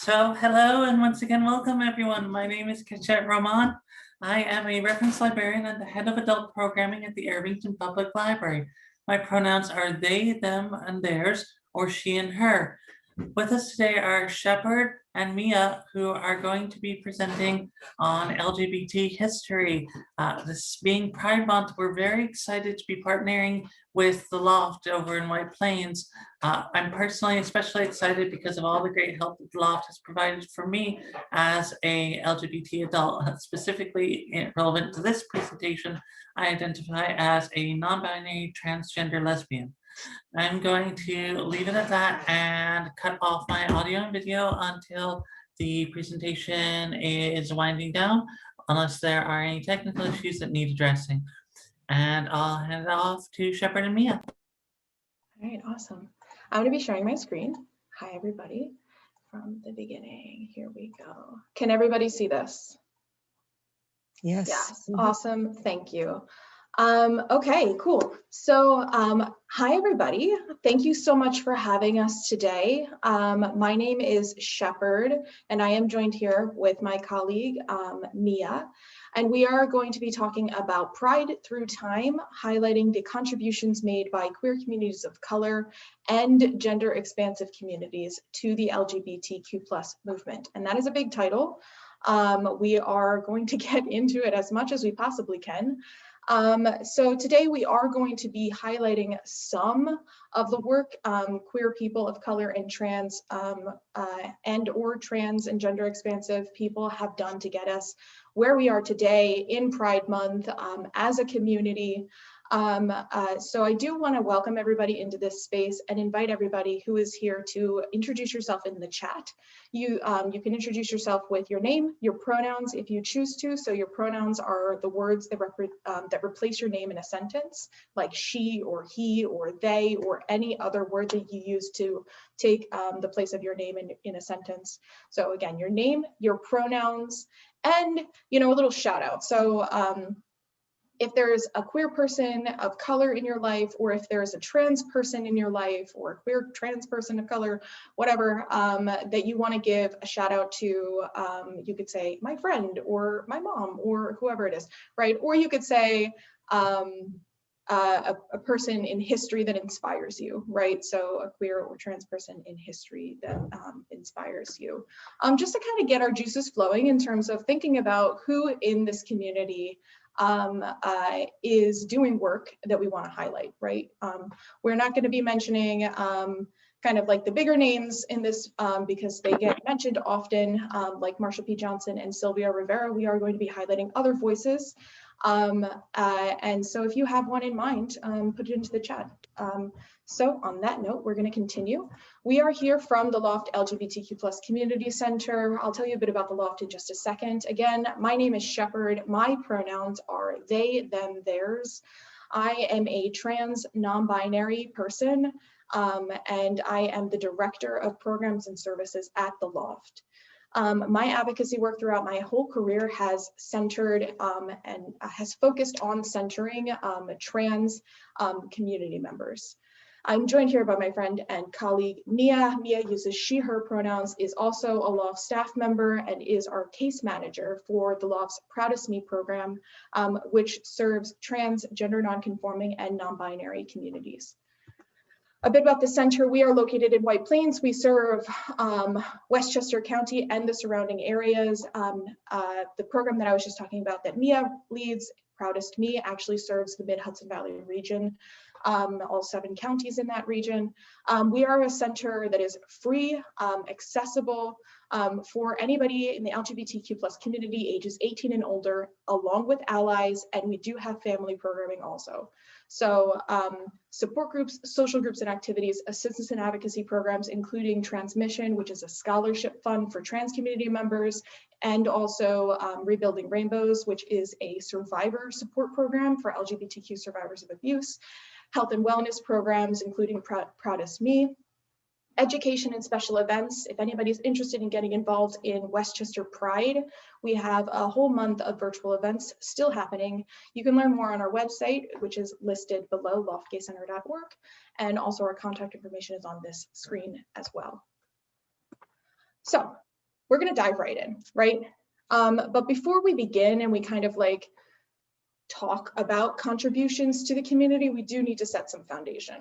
So hello and once again, welcome everyone. My name is Kachet Roman. I am a reference librarian and the head of adult programming at the Irvington Public Library. My pronouns are they, them, and theirs, or she and her. With us today are Shepard and Mia, who are going to be presenting on LGBT history. This being Pride Month, we're very excited to be partnering with the LOFT over in White Plains. I'm personally especially excited because of all the great help that the LOFT has provided for me as a LGBT adult. Specifically relevant to this presentation, I identify as a non-binary transgender lesbian. I'm going to leave it at that and cut off my audio and video until the presentation is winding down, unless there are any technical issues that need addressing. And I'll hand it off to Shepard and Mia. All right, awesome. I'm going to be sharing my screen. Hi, everybody. From the beginning, here we go. Can everybody see this? Yes. Yes, awesome. Thank you. Okay, cool. So hi, everybody. Thank you so much for having us today. My name is Shepard, and I am joined here with my colleague, Mia, and we are going to be talking about Pride Through Time, highlighting the contributions made by queer communities of color and gender expansive communities to the LGBTQ+ movement. And that is a big title. We are going to get into it as much as we possibly can. So today we are going to be highlighting some of the work queer people of color and trans and/or trans and gender expansive people have done to get us where we are today in Pride Month as a community. So I do want to welcome everybody into this space and invite everybody who is here to introduce yourself in the chat. You can introduce yourself with your name, your pronouns if you choose to. So your pronouns are the words that replace your name in a sentence, like she or he or they or any other word that you use to take the place of your name in a sentence. So again, your name, your pronouns, and a little shout out. So if there's a queer person of color in your life, or if there's a trans person in your life, or a queer trans person of color, whatever, that you want to give a shout out to, you could say my friend or my mom or whoever it is, right? Or you could say a person in history that inspires you, right? So a queer or trans person in history that inspires you. Just to kind of get our juices flowing in terms of thinking about who in this community is doing work that we want to highlight, right? We're not going to be mentioning kind of like the bigger names in this because they get mentioned often, like Marsha P. Johnson and Sylvia Rivera. We are going to be highlighting other voices. And so if you have one in mind, put it into the chat. So on that note, we're going to continue. We are here from the LOFT LGBTQ+ Community Center. I'll tell you a bit about the LOFT in just a second. Again, my name is Shepard. My pronouns are they, them, theirs. I am a trans non-binary person, and I am the director of programs and services at the LOFT. My advocacy work throughout my whole career has centered and has focused on centering trans community members. I'm joined here by my friend and colleague Mia. Mia uses she, her pronouns, is also a LOFT staff member and is our case manager for the LOFT's PROUDWST program, which serves trans, gender non-conforming, and non-binary communities. A bit about the center: we are located in White Plains. We serve Westchester County and the surrounding areas. The program that I was just talking about that Mia leads, PROUDWST Me, actually serves the Mid-Hudson Valley region, all 7 counties in that region. We are a center that is free, accessible for anybody in the LGBTQ+ community, ages 18 and older, along with allies, and we do have family programming also. So support groups, social groups and activities, assistance and advocacy programs, including Transmission, which is a scholarship fund for trans community members, and also Rebuilding Rainbows, which is a survivor support program for LGBTQ survivors of abuse, health and wellness programs, including PROUDWST Me, education and special events. If anybody's interested in getting involved in Westchester Pride, we have a whole month of virtual events still happening. You can learn more on our website, which is listed below, loftgaycenter.org, and also our contact information is on this screen as well. So we're going to dive right in, right? But before we begin and we kind of like talk about contributions to the community, we do need to set some foundation.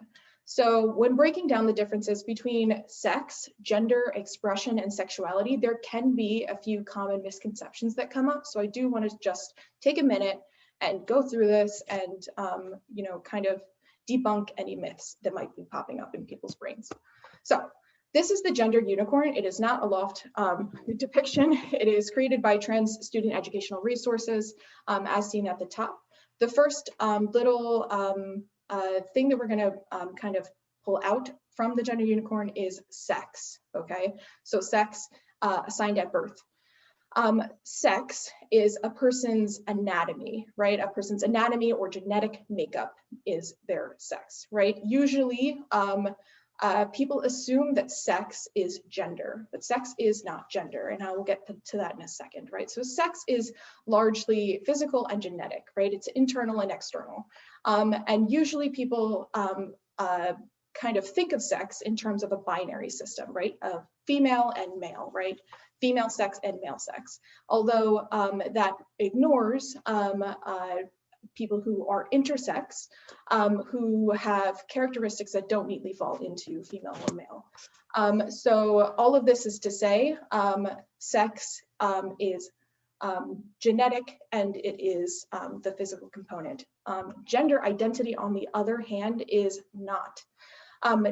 So when breaking down the differences between sex, gender, expression, and sexuality, there can be a few common misconceptions that come up. So I do want to just take a minute and go through this and, you know, kind of debunk any myths that might be popping up in people's brains. So this is the gender unicorn. It is not a LOFT depiction. It is created by Trans Student Educational Resources, as seen at the top. The first little thing that we're going to kind of pull out from the gender unicorn is sex, okay? So sex assigned at birth. Sex is a person's anatomy, right? A person's anatomy or genetic makeup is their sex, right? Usually, people assume that sex is gender, but sex is not gender, and I will get to that in a second, right? So sex is largely physical and genetic, right? It's internal and external. And usually people kind of think of sex in terms of a binary system, right? Of female and male, right? Female sex and male sex. Although that ignores people who are intersex, who have characteristics that don't neatly fall into female or male. So all of this is to say, sex is genetic and it is the physical component. Gender identity, on the other hand, is not.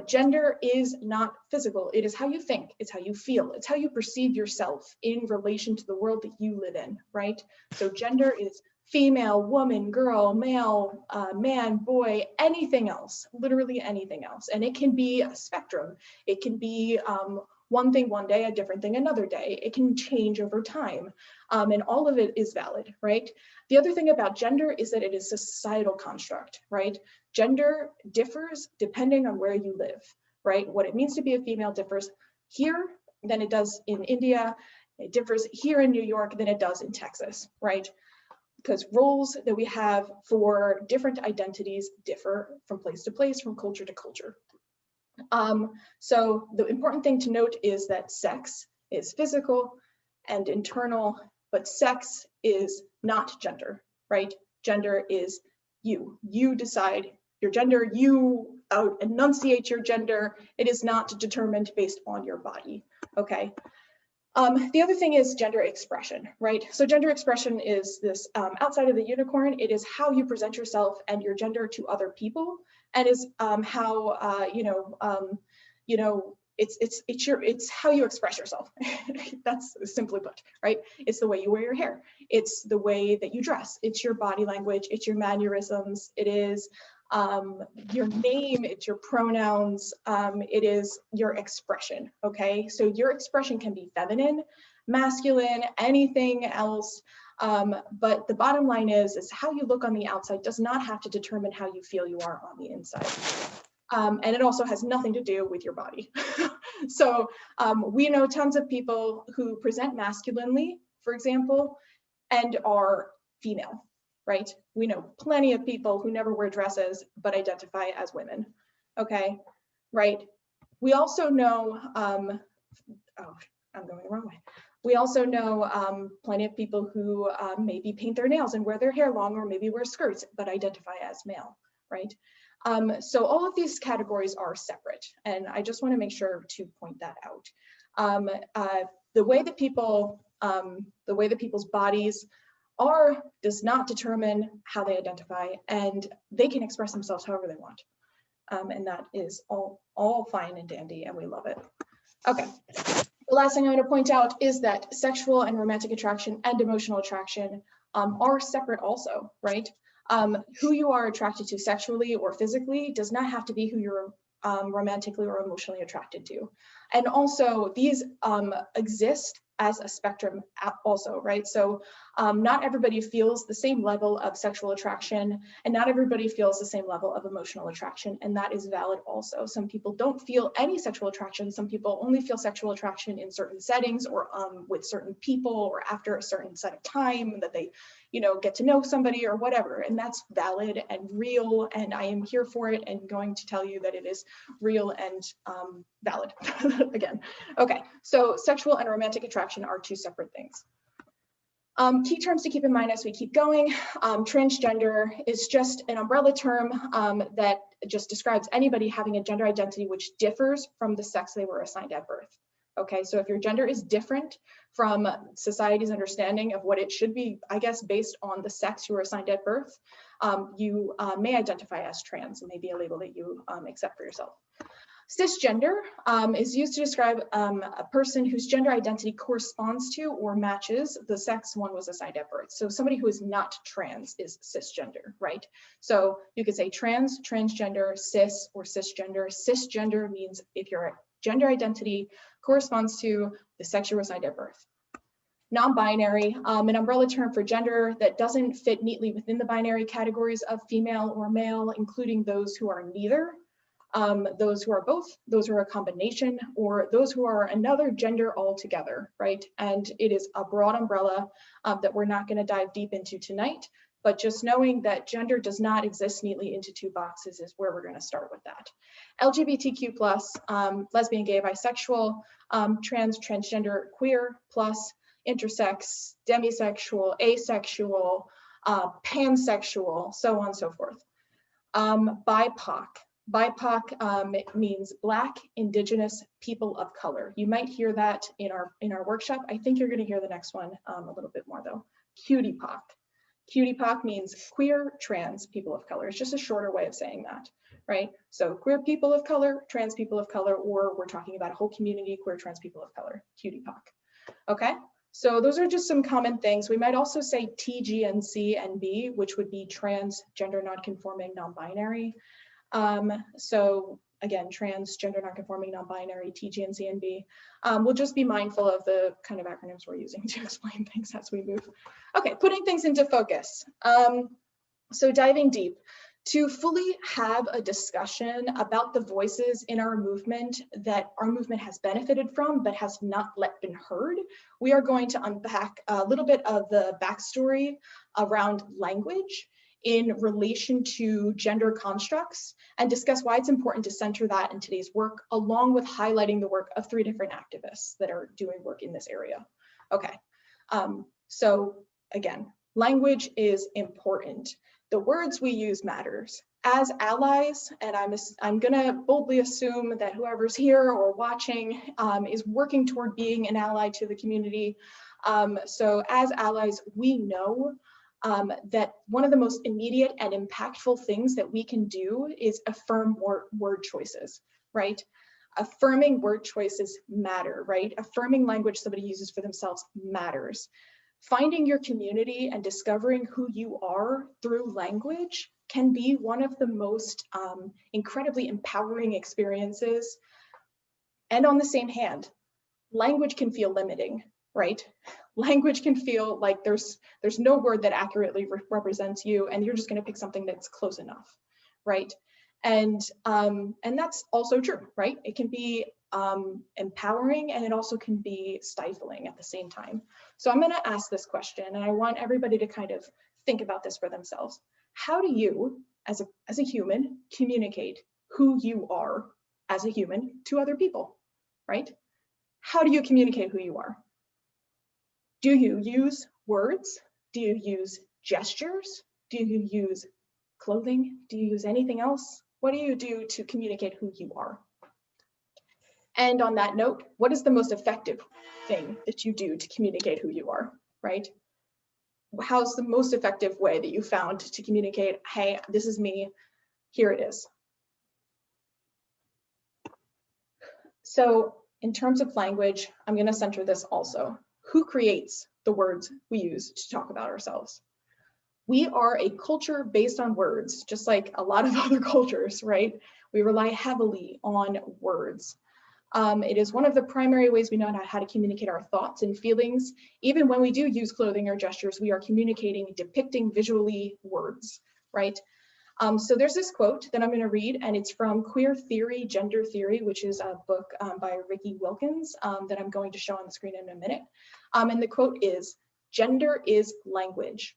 Gender is not physical. It is how you think, it's how you feel, it's how you perceive yourself in relation to the world that you live in, right? So gender is female, woman, girl, male, man, boy, anything else, literally anything else. And it can be a spectrum. It can be one thing one day, a different thing another day. It can change over time. And all of it is valid, right? The other thing about gender is that it is a societal construct, right? Gender differs depending on where you live, right? What it means to be a female differs here than it does in India. It differs here in New York than it does in Texas, right? Because roles that we have for different identities differ from place to place, from culture to culture. So the important thing to note is that sex is physical and internal, but sex is not gender, right? Gender is you. You decide your gender, you enunciate your gender. It is not determined based on your body, okay? The other thing is gender expression, right? So gender expression is this outside of the unicorn. It is how you present yourself and your gender to other people, and is how it's how you express yourself. That's simply put, right? It's the way you wear your hair. It's the way that you dress. It's your body language. It's your mannerisms. It is your name, it's your pronouns, it is your expression, okay? So your expression can be feminine, masculine, anything else, but the bottom line is how you look on the outside does not have to determine how you feel you are on the inside. And it also has nothing to do with your body. So we know tons of people who present masculinely, for example, and are female. Right? We know plenty of people who never wear dresses but identify as women. Okay, right? We also know, oh, I'm going the wrong way. We also know plenty of people who maybe paint their nails and wear their hair long, or maybe wear skirts but identify as male, right? So all of these categories are separate, and I just want to make sure to point that out. The way that people's bodies are does not determine how they identify, and they can express themselves however they want. And that is all fine and dandy, and we love it. Okay, the last thing I want to point out is that sexual and romantic attraction and emotional attraction are separate also, right? Who you are attracted to sexually or physically does not have to be who you're romantically or emotionally attracted to. And also these exist as a spectrum also, right? So not everybody feels the same level of sexual attraction, and not everybody feels the same level of emotional attraction, and that is valid also. Some people don't feel any sexual attraction. Some people only feel sexual attraction in certain settings, or with certain people, or after a certain set of time that they, get to know somebody or whatever. And that's valid and real. And I am here for it and going to tell you that it is real and valid again. Okay, so sexual and romantic attraction are two separate things. Key terms to keep in mind as we keep going. Transgender is just an umbrella term that just describes anybody having a gender identity which differs from the sex they were assigned at birth. Okay, so if your gender is different from society's understanding of what it should be, I guess, based on the sex you were assigned at birth, you may identify as trans. It may be a label that you accept for yourself. Cisgender is used to describe a person whose gender identity corresponds to or matches the sex one was assigned at birth. So somebody who is not trans is cisgender, right? So you could say trans, transgender, cis, or cisgender. Cisgender means if your gender identity corresponds to the sex you were assigned at birth. Non-binary, an umbrella term for gender that doesn't fit neatly within the binary categories of female or male, including those who are neither, those who are both, those who are a combination, or those who are another gender altogether, right? And it is a broad umbrella that we're not going to dive deep into tonight, but just knowing that gender does not exist neatly into two boxes is where we're going to start with that. LGBTQ plus, lesbian, gay, bisexual, trans, transgender, queer, plus, intersex, demisexual, asexual, pansexual, so on and so forth. BIPOC. BIPOC means Black, Indigenous, People of Color. You might hear that in our workshop. I think you're going to hear the next one a little bit more though. QTPOC. QTPOC means Queer, Trans, People of Color. It's just a shorter way of saying that, right? So queer people of color, trans people of color, or we're talking about a whole community, queer, trans people of color, QTPOC. Okay, so those are just some common things. We might also say TGNCNB, which would be trans, gender non-conforming, non-binary. So again, trans, gender non-conforming, non-binary, TGNCNB. We'll just be mindful of the kind of acronyms we're using to explain things as we move. Okay, putting things into focus. So diving deep, to fully have a discussion about the voices in our movement that our movement has benefited from, but has not yet been heard, we are going to unpack a little bit of the backstory around language in relation to gender constructs and discuss why it's important to center that in today's work, along with highlighting the work of 3 different activists that are doing work in this area. Okay, so again, language is important. The words we use matters. As allies, and I'm gonna boldly assume that whoever's here or watching is working toward being an ally to the community. So as allies, we know that one of the most immediate and impactful things that we can do is affirm word choices, right? Affirming word choices matter, right? Affirming language somebody uses for themselves matters. Finding your community and discovering who you are through language can be one of the most incredibly empowering experiences. And on the same hand, language can feel limiting, right? Language can feel like there's no word that accurately represents you, and you're just going to pick something that's close enough, right? And that's also true, right? It can be empowering, and it also can be stifling at the same time. So I'm going to ask this question, and I want everybody to kind of think about this for themselves. How do you, as a human, communicate who you are as a human to other people, right? How do you communicate who you are? Do you use words? Do you use gestures? Do you use clothing? Do you use anything else? What do you do to communicate who you are? And on that note, what is the most effective thing that you do to communicate who you are, right? How's the most effective way that you found to communicate, hey, this is me, here it is. So in terms of language, I'm going to center this also. Who creates the words we use to talk about ourselves? We are a culture based on words, just like a lot of other cultures, right? We rely heavily on words. It is one of the primary ways we know how to communicate our thoughts and feelings. Even when we do use clothing or gestures, we are communicating, depicting visually words, right? So there's this quote that I'm going to read, and it's from Queer Theory, Gender Theory, which is a book by Ricky Wilkins that I'm going to show on the screen in a minute. And the quote is, "Gender is language.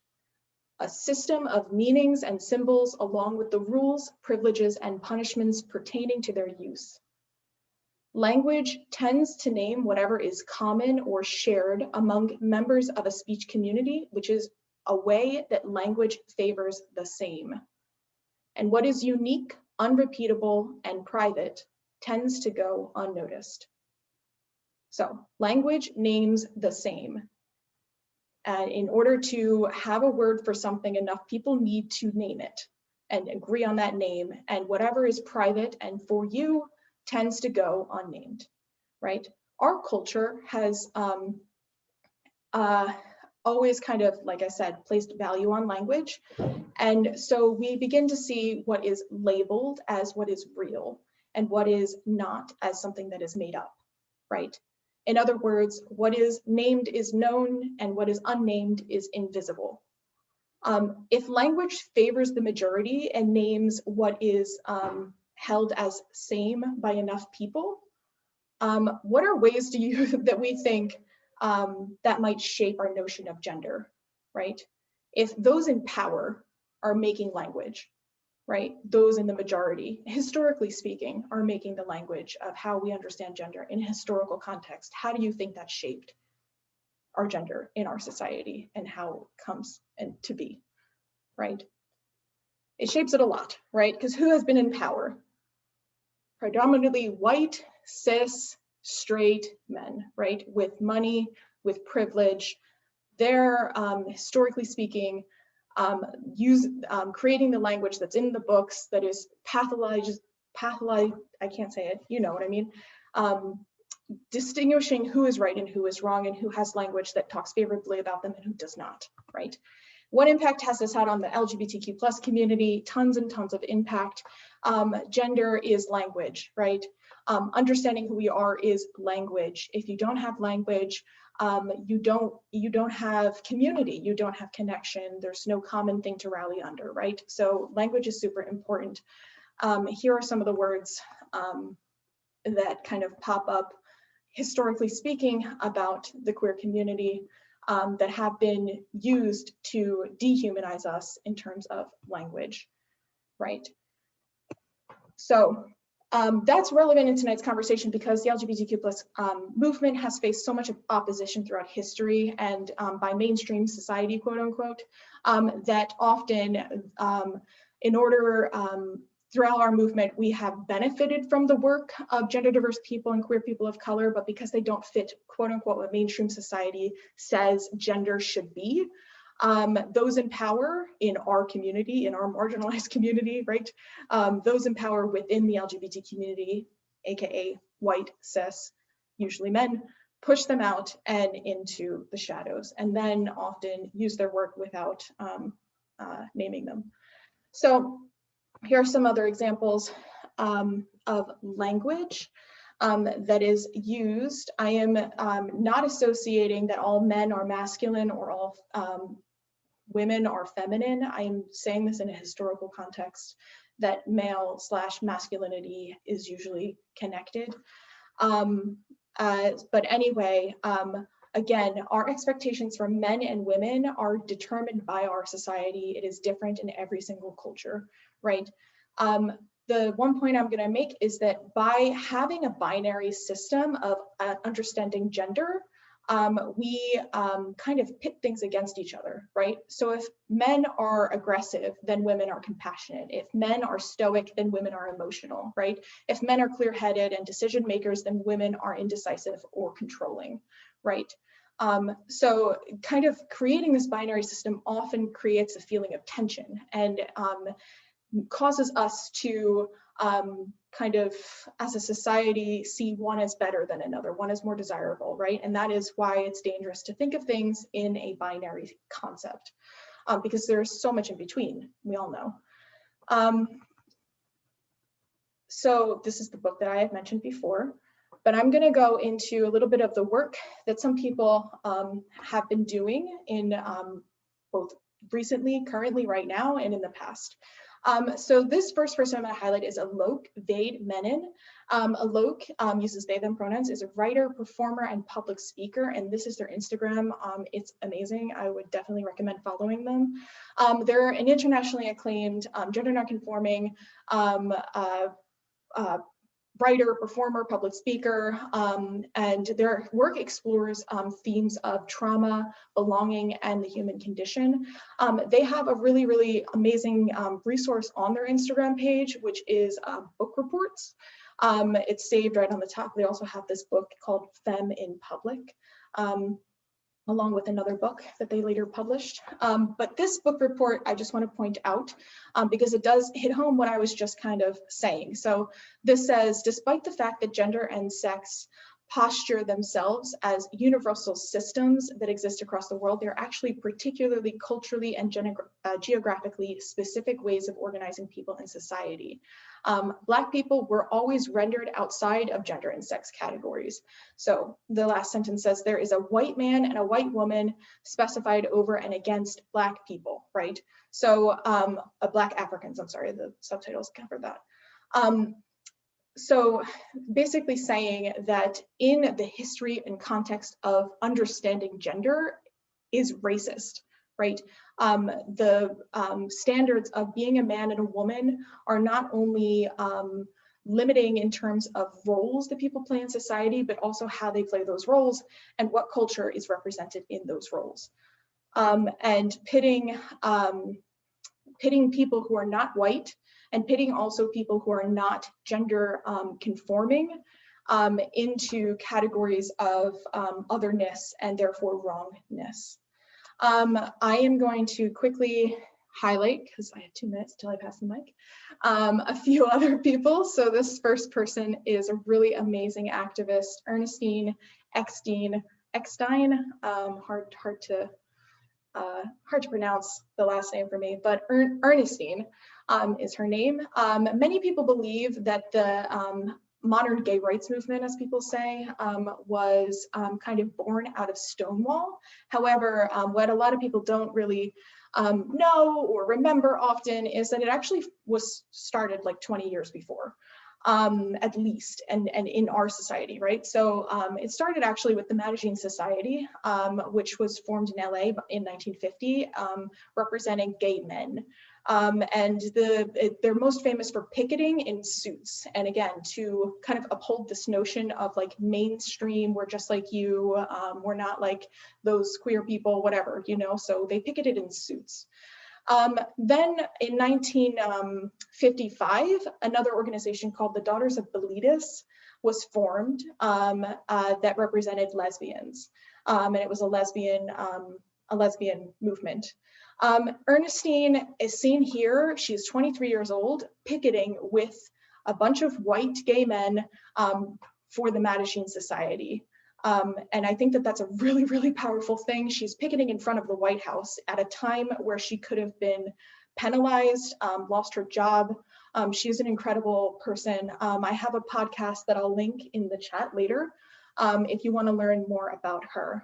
a system of meanings and symbols along with the rules, privileges, and punishments pertaining to their use. Language tends to name whatever is common or shared among members of a speech community, which is a way that language favors the same. And what is unique, unrepeatable, and private tends to go unnoticed. So language names the same. And in order to have a word for something, enough people need to name it and agree on that name. And whatever is private and for you tends to go unnamed, right? Our culture has always kind of, like I said, placed value on language. And so we begin to see what is labeled as what is real and what is not as something that is made up, right? In other words, what is named is known and what is unnamed is invisible. If language favors the majority and names what is held as same by enough people, what are ways that we think that might shape our notion of gender, right? If those in power are making language, right? Those in the majority, historically speaking, are making the language of how we understand gender in a historical context. How do you think that shaped our gender in our society and how it comes to be, right? It shapes it a lot, right? Because who has been in power? Predominantly white, cis, straight men, right? With money, with privilege. They're, historically speaking, creating the language that's in the books that is pathologized, I can't say it, you know what I mean, distinguishing who is right and who is wrong and who has language that talks favorably about them and who does not, right? What impact has this had on the LGBTQ plus community? Tons and tons of impact. Gender is language, right? Understanding who we are is language. If you don't have language, you don't have community, you don't have connection, there's no common thing to rally under, right? So language is super important. Here are some of the words that kind of pop up, historically speaking, about the queer community that have been used to dehumanize us in terms of language, right? So that's relevant in tonight's conversation because the LGBTQ plus movement has faced so much opposition throughout history and by mainstream society, quote unquote, that often in order, throughout our movement, we have benefited from the work of gender diverse people and queer people of color, but because they don't fit, quote unquote, what mainstream society says gender should be, those in power in our community, in our marginalized community, right? Those in power within the LGBT community, AKA white, cis, usually men, push them out and into the shadows, and then often use their work without naming them. So here are some other examples of language that is used. I am not associating that all men are masculine or all women are feminine. I am saying this in a historical context that male/masculinity is usually connected. But anyway, again, our expectations for men and women are determined by our society. It is different in every single culture, right? The one point I'm gonna make is that by having a binary system of understanding gender, we kind of pit things against each other, right? So if men are aggressive, then women are compassionate. If men are stoic, then women are emotional, right? If men are clear-headed and decision makers, then women are indecisive or controlling, right? So kind of creating this binary system often creates a feeling of tension and causes us to kind of, as a society, see one as better than another, one as more desirable, right? And that is why it's dangerous to think of things in a binary concept, because there's so much in between, we all know. So this is the book that I had mentioned before, but I'm gonna go into a little bit of the work that some people have been doing in both recently, currently, right now, and in the past. So this first person I'm going to highlight is Lok Vade Menon. Lok uses they, them pronouns, is a writer, performer, and public speaker, and this is their Instagram. It's amazing. I would definitely recommend following them. They're an internationally acclaimed gender nonconforming writer, performer, public speaker, and their work explores themes of trauma, belonging, and the human condition. They have a really, really amazing resource on their Instagram page, which is book reports. It's saved right on the top. They also have this book called Femme in Public, along with another book that they later published. But this book report, I just want to point out because it does hit home what I was just kind of saying. So this says, despite the fact that gender and sex posture themselves as universal systems that exist across the world, they're actually particularly culturally and geographically specific ways of organizing people in society. Black people were always rendered outside of gender and sex categories. So the last sentence says, there is a white man and a white woman specified over and against Black people, right? So Black Africans, I'm sorry, the subtitles cover that. So basically saying that in the history and context of understanding gender is racist, right? The standards of being a man and a woman are not only limiting in terms of roles that people play in society, but also how they play those roles and what culture is represented in those roles. And pitting people who are not white and pitting also people who are not gender conforming into categories of otherness and therefore wrongness. I am going to quickly highlight, because I have 2 minutes till I pass the mic, a few other people. So this first person is a really amazing activist, Ernestine Eckstein. Hard to pronounce the last name for me, but Ernestine is her name. Many people believe that the modern gay rights movement, as people say, was kind of born out of Stonewall. However, what a lot of people don't really know or remember often is that it actually was started like 20 years before. At least, and in our society, right? So it started actually with the Mattagine Society, which was formed in LA in 1950, representing gay men. And they're most famous for picketing in suits. And again, to kind of uphold this notion of like mainstream, we're just like you, we're not like those queer people, whatever, you know, so they picketed in suits. Then in 1955, another organization called the Daughters of Bilitis was formed that represented lesbians, and it was a lesbian movement. Ernestine is seen here. She's 23 years old, picketing with a bunch of white gay men for the Mattagine Society. And I think that that's a really, really powerful thing. She's picketing in front of the White House at a time where she could have been penalized, lost her job. She's an incredible person. I have a podcast that I'll link in the chat later if you want to learn more about her.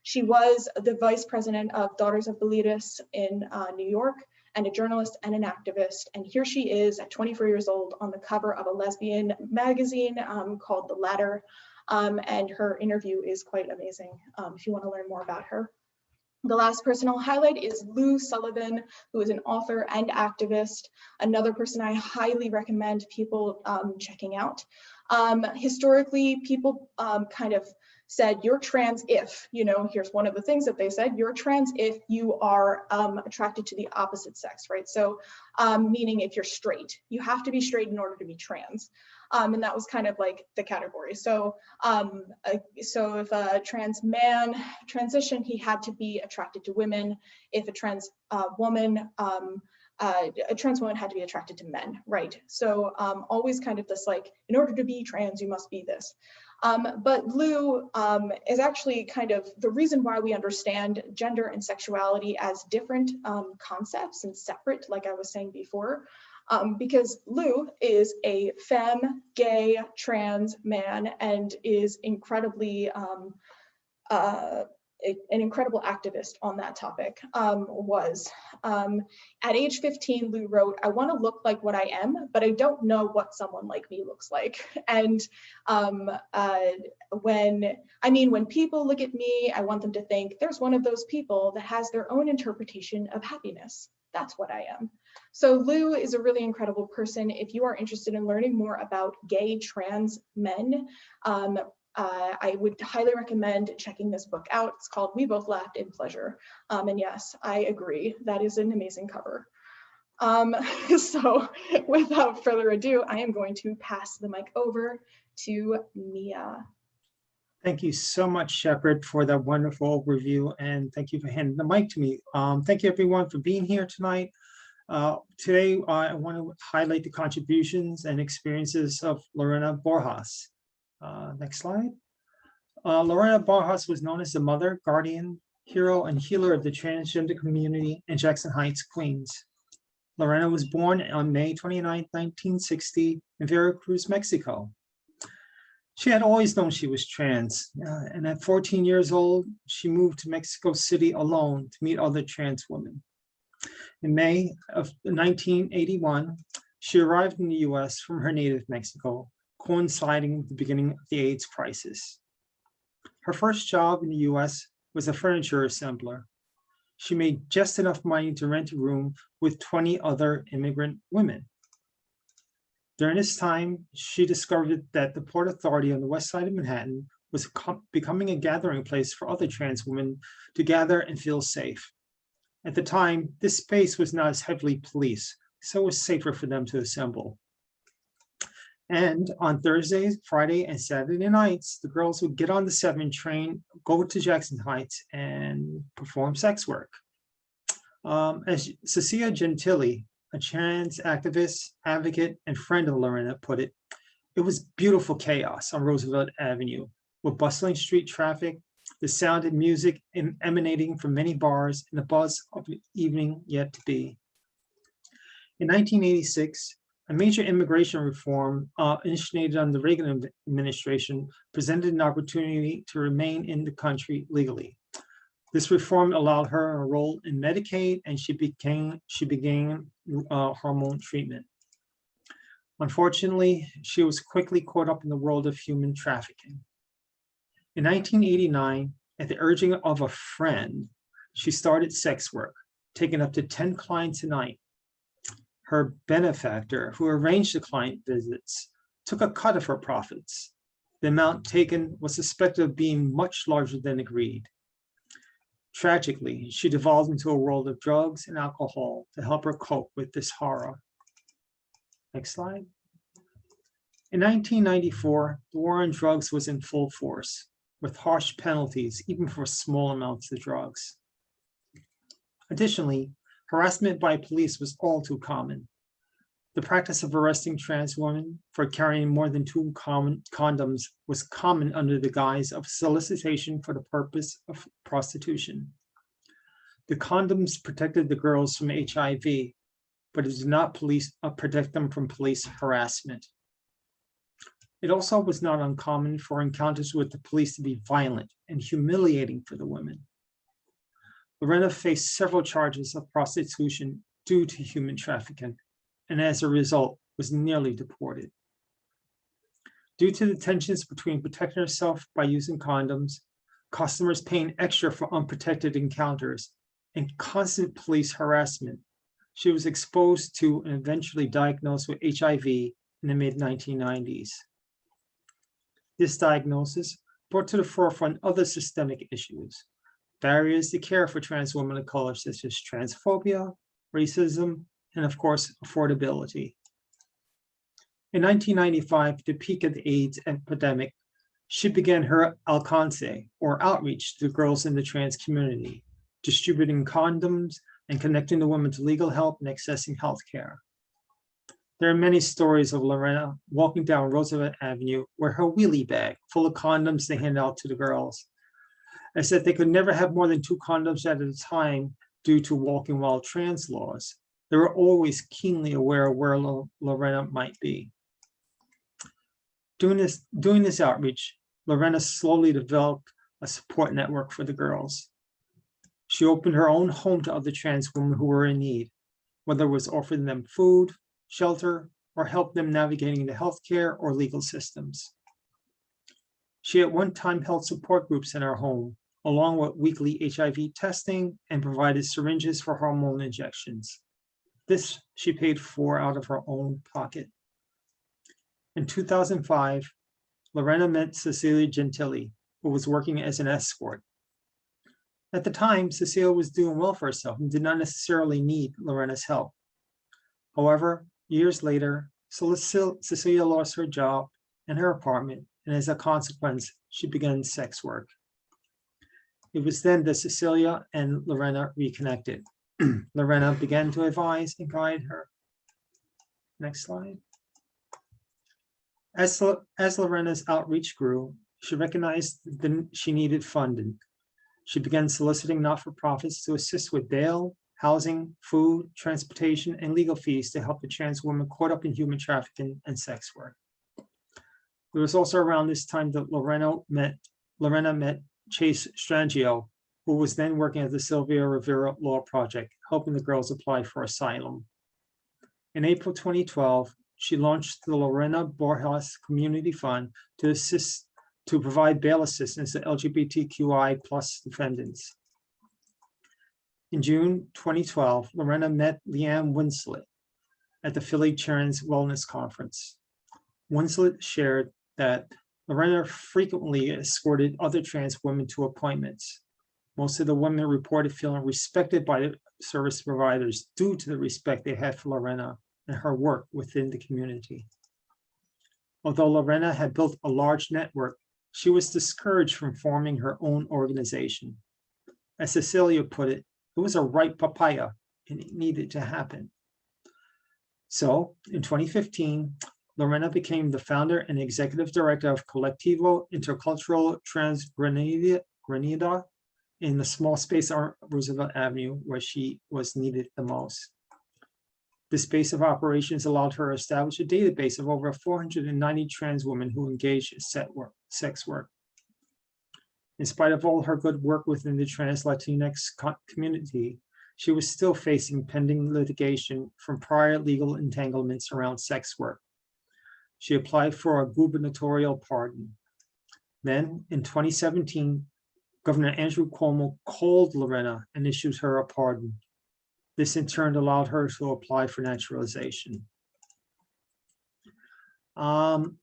She was the vice president of Daughters of Bilitis in New York, and a journalist and an activist. And here she is at 24 years old on the cover of a lesbian magazine called The Ladder. And her interview is quite amazing if you want to learn more about her. The last person I'll highlight is Lou Sullivan, who is an author and activist, another person I highly recommend people checking out. Historically, people kind of said, you're trans if, you know, here's one of the things that they said, you're trans if you are attracted to the opposite sex, right? So meaning if you're straight, you have to be straight in order to be trans. And that was kind of like the category. So, so if a trans man transitioned, he had to be attracted to women. If a trans woman, a trans woman had to be attracted to men, right? So always kind of this like, in order to be trans, you must be this. But Lou is actually kind of the reason why we understand gender and sexuality as different concepts and separate, like I was saying before. Because Lou is a femme, gay, trans man and is incredibly an incredible activist on that topic, was at age 15, Lou wrote, "I want to look like what I am, but I don't know what someone like me looks like." And when people look at me, I want them to think there's one of those people that has their own interpretation of happiness. That's what I am. So Lou is a really incredible person. If you are interested in learning more about gay trans men, I would highly recommend checking this book out. It's called We Both Laughed in Pleasure. And yes, I agree, that is an amazing cover. So without further ado, I am going to pass the mic over to Mia. Thank you so much, Shepard, for that wonderful overview, and thank you for handing the mic to me. Thank you, everyone, for being here tonight. Today, I want to highlight the contributions and experiences of Lorena Borjas. Next slide. Lorena Borjas was known as the mother, guardian, hero, and healer of the transgender community in Jackson Heights, Queens. Lorena was born on May 29, 1960 in Veracruz, Mexico. She had always known she was trans, and at 14 years old, she moved to Mexico City alone to meet other trans women. In May of 1981, she arrived in the US from her native Mexico, coinciding with the beginning of the AIDS crisis. Her first job in the US was a furniture assembler. She made just enough money to rent a room with 20 other immigrant women. During this time, she discovered that the Port Authority on the west side of Manhattan was becoming a gathering place for other trans women to gather and feel safe. At the time, this space was not as heavily policed, so it was safer for them to assemble. And on Thursdays, Friday, and Saturday nights, the girls would get on the 7 train, go to Jackson Heights, and perform sex work. As Cecilia Gentilly, a trans activist, advocate, and friend of Lorena, put it, it was beautiful chaos on Roosevelt Avenue, with bustling street traffic, the sound of music emanating from many bars, and the buzz of the evening yet to be. In 1986, a major immigration reform initiated under the Reagan administration presented an opportunity to remain in the country legally. This reform allowed her to enroll in Medicaid, and she began hormone treatment. Unfortunately, she was quickly caught up in the world of human trafficking. In 1989, at the urging of a friend, she started sex work, taking up to 10 clients a night. Her benefactor, who arranged the client visits, took a cut of her profits. The amount taken was suspected of being much larger than agreed. Tragically, she devolved into a world of drugs and alcohol to help her cope with this horror. Next slide. In 1994, the war on drugs was in full force, with harsh penalties even for small amounts of drugs. Additionally, harassment by police was all too common. The practice of arresting trans women for carrying more than 2 condoms was common under the guise of solicitation for the purpose of prostitution. The condoms protected the girls from HIV, but it did not protect them from police harassment. It also was not uncommon for encounters with the police to be violent and humiliating for the women. Lorena faced several charges of prostitution due to human trafficking, and as a result, was nearly deported. Due to the tensions between protecting herself by using condoms, customers paying extra for unprotected encounters, and constant police harassment, she was exposed to and eventually diagnosed with HIV in the mid-1990s. This diagnosis brought to the forefront other systemic issues, barriers to care for trans women of color, such as transphobia, racism, and of course, affordability. In 1995, the peak of the AIDS epidemic, she began her alcance, or outreach to girls in the trans community, distributing condoms and connecting the women to legal help and accessing health care. There are many stories of Lorena walking down Roosevelt Avenue with her wheelie bag full of condoms to hand out to the girls. I said they could never have more than 2 condoms at a time due to walking while trans laws. They were always keenly aware of where Lorena might be. Doing this outreach, Lorena slowly developed a support network for the girls. She opened her own home to other trans women who were in need, whether it was offering them food, shelter, or help them navigating the healthcare or legal systems. She at one time held support groups in her home, along with weekly HIV testing, and provided syringes for hormone injections. This she paid for out of her own pocket. In 2005, Lorena met Cecilia Gentilly, who was working as an escort. At the time, Cecilia was doing well for herself and did not necessarily need Lorena's help. However, years later, Cecilia lost her job and her apartment, and as a consequence, she began sex work. It was then that Cecilia and Lorena reconnected. Lorena began to advise and guide her. Next slide. As Lorena's outreach grew, she recognized that she needed funding. She began soliciting not-for-profits to assist with bail, housing, food, transportation, and legal fees to help the trans women caught up in human trafficking and sex work. It was also around this time that Lorena met Chase Strangio, who was then working at the Sylvia Rivera Law Project, helping the girls apply for asylum. In April 2012, she launched the Lorena Borjas Community Fund to provide bail assistance to LGBTQI+ defendants. In June 2012, Lorena met Leanne Winslet at the Philly Trans Wellness Conference. Winslet shared that Lorena frequently escorted other trans women to appointments. Most of the women reported feeling respected by the service providers due to the respect they had for Lorena and her work within the community. Although Lorena had built a large network, she was discouraged from forming her own organization. As Cecilia put it, it was a ripe papaya and it needed to happen. So in 2015, Lorena became the founder and executive director of Colectivo Intercultural Trans Grenada in the small space on Roosevelt Avenue, where she was needed the most. This base of operations allowed her to establish a database of over 490 trans women who engaged in sex work. In spite of all her good work within the trans Latinx community, she was still facing pending litigation from prior legal entanglements around sex work. She applied for a gubernatorial pardon. Then, in 2017, Governor Andrew Cuomo called Lorena and issued her a pardon. This in turn allowed her to apply for naturalization. So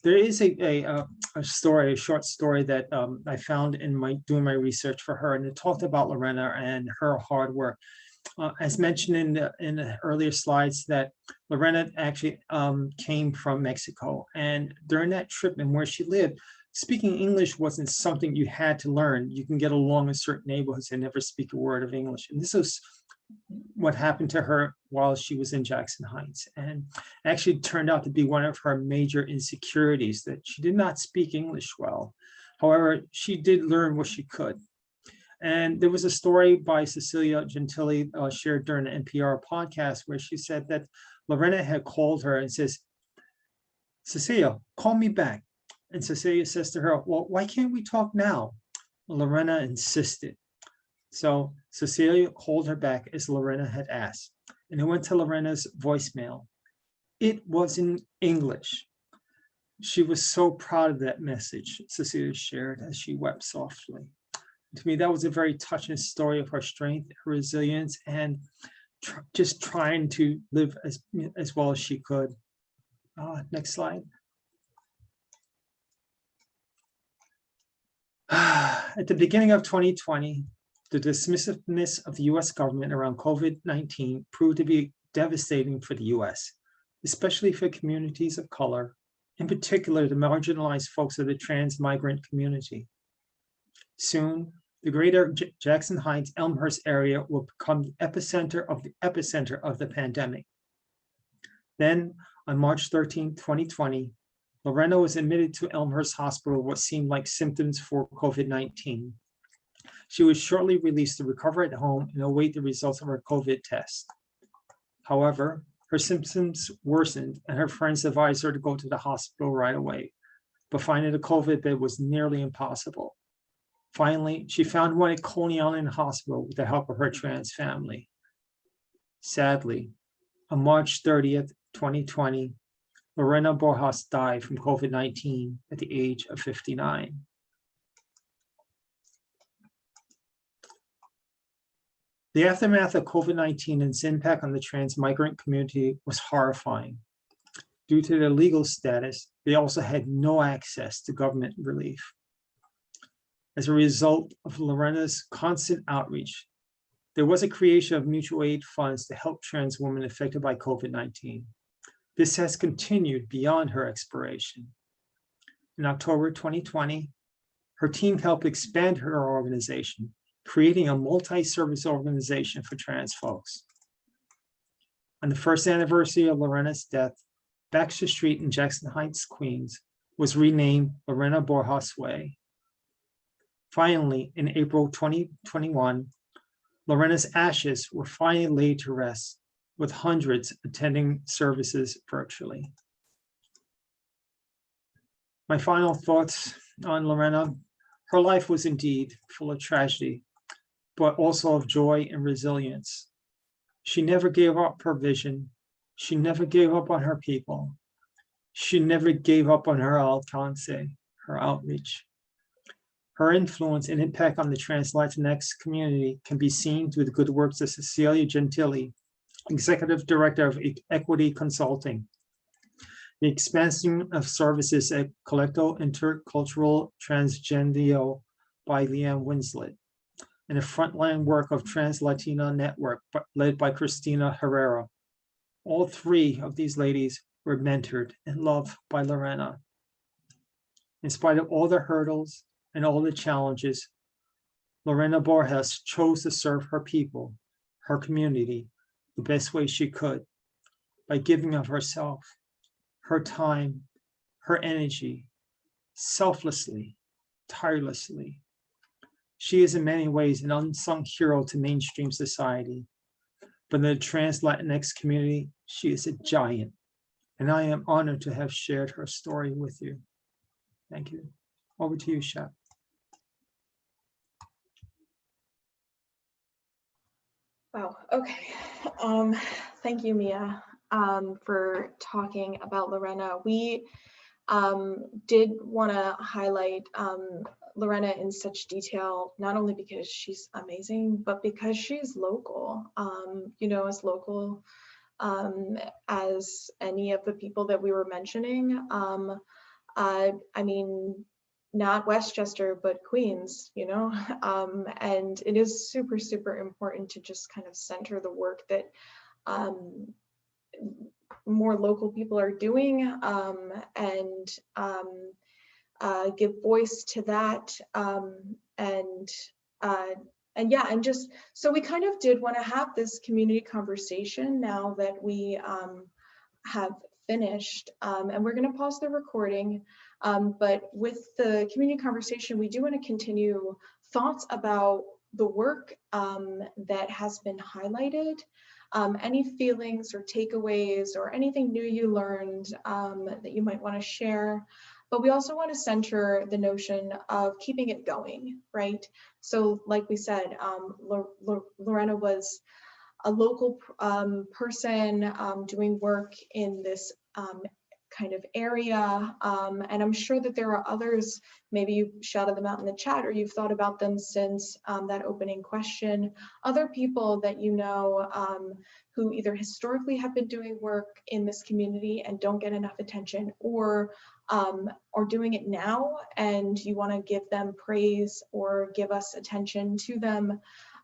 there is a short story that I found in doing my research for her, and it talked about Lorena and her hard work. As mentioned in the earlier slides, that Lorena actually came from Mexico, and during that trip and where she lived, speaking English wasn't something you had to learn. You can get along in certain neighborhoods and never speak a word of English, and this was what happened to her while she was in Jackson Heights, and actually turned out to be one of her major insecurities, that she did not speak English well. However, she did learn what she could. And there was a story by Cecilia Gentilly shared during the NPR podcast where she said that Lorena had called her and says, "Cecilia, call me back." And Cecilia says to her, "Well, why can't we talk now?" Lorena insisted. So Cecilia called her back as Lorena had asked, and it went to Lorena's voicemail. It was in English. She was so proud of that message, Cecilia shared as she wept softly. To me, that was a very touching story of her strength, her resilience, and just trying to live as well as she could. Next slide. At the beginning of 2020, the dismissiveness of the US government around COVID-19 proved to be devastating for the US, especially for communities of color, in particular the marginalized folks of the trans migrant community. Soon, the greater Jackson Heights, Elmhurst area will become the epicenter of the pandemic. Then, on March 13, 2020, Lorena was admitted to Elmhurst Hospital with what seemed like symptoms for COVID-19. She was shortly released to recover at home and await the results of her COVID test. However, her symptoms worsened and her friends advised her to go to the hospital right away, but finding a COVID bed was nearly impossible. Finally, she found one at Coney Island Hospital with the help of her trans family. Sadly, on March 30th, 2020, Lorena Borjas died from COVID-19 at the age of 59. The aftermath of COVID-19 and its impact on the trans migrant community was horrifying. Due to their legal status, they also had no access to government relief. As a result of Lorena's constant outreach, there was a creation of mutual aid funds to help trans women affected by COVID-19. This has continued beyond her expiration. In October 2020, her team helped expand her organization, creating a multi-service organization for trans folks. On the first anniversary of Lorena's death, Baxter Street in Jackson Heights, Queens, was renamed Lorena Borjas Way. Finally, in April 2021, Lorena's ashes were finally laid to rest, with hundreds attending services virtually. My final thoughts on Lorena: her life was indeed full of tragedy, but also of joy and resilience. She never gave up her vision. She never gave up on her people. She never gave up on her alcance, her outreach. Her influence and impact on the trans Latinx community can be seen through the good works of Cecilia Gentilly, Executive Director of Equity Consulting, the expansion of services at Collecto Intercultural Transgendio by Leanne Winslet, and the frontline work of Trans Latina Network led by Christina Herrera. All three of these ladies were mentored and loved by Lorena. In spite of all the hurdles and all the challenges, Lorena Borjas chose to serve her people, her community, the best way she could, by giving of herself, her time, her energy, selflessly, tirelessly. She is in many ways an unsung hero to mainstream society, but in the trans Latinx community, she is a giant, and I am honored to have shared her story with you. Thank you. Over to you, Shep. Wow, okay. Thank you, Mia, for talking about Lorena. We did want to highlight Lorena in such detail, not only because she's amazing, but because she's local, as local as any of the people that we were mentioning. I mean, not Westchester, but Queens, and it is super, super important to just kind of center the work that more local people are doing and give voice to that. And just so we kind of did want to have this community conversation now that we have finished, and we're going to pause the recording. But with the community conversation, we do want to continue thoughts about the work that has been highlighted, any feelings or takeaways or anything new you learned that you might want to share. But we also want to center the notion of keeping it going, right? So like we said, Lorena was a local person doing work in this kind of area. And I'm sure that there are others, maybe you shouted them out in the chat or you've thought about them since that opening question. Other people that you know who either historically have been doing work in this community and don't get enough attention, or doing it now and you want to give them praise or give us attention to them.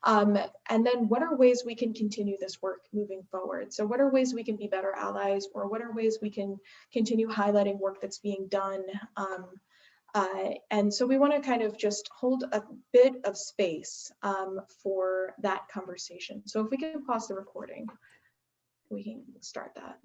And then what are ways we can continue this work moving forward? So what are ways we can be better allies, or what are ways we can continue highlighting work that's being done? And so we want to kind of just hold a bit of space for that conversation. So if we can pause the recording, we can start that.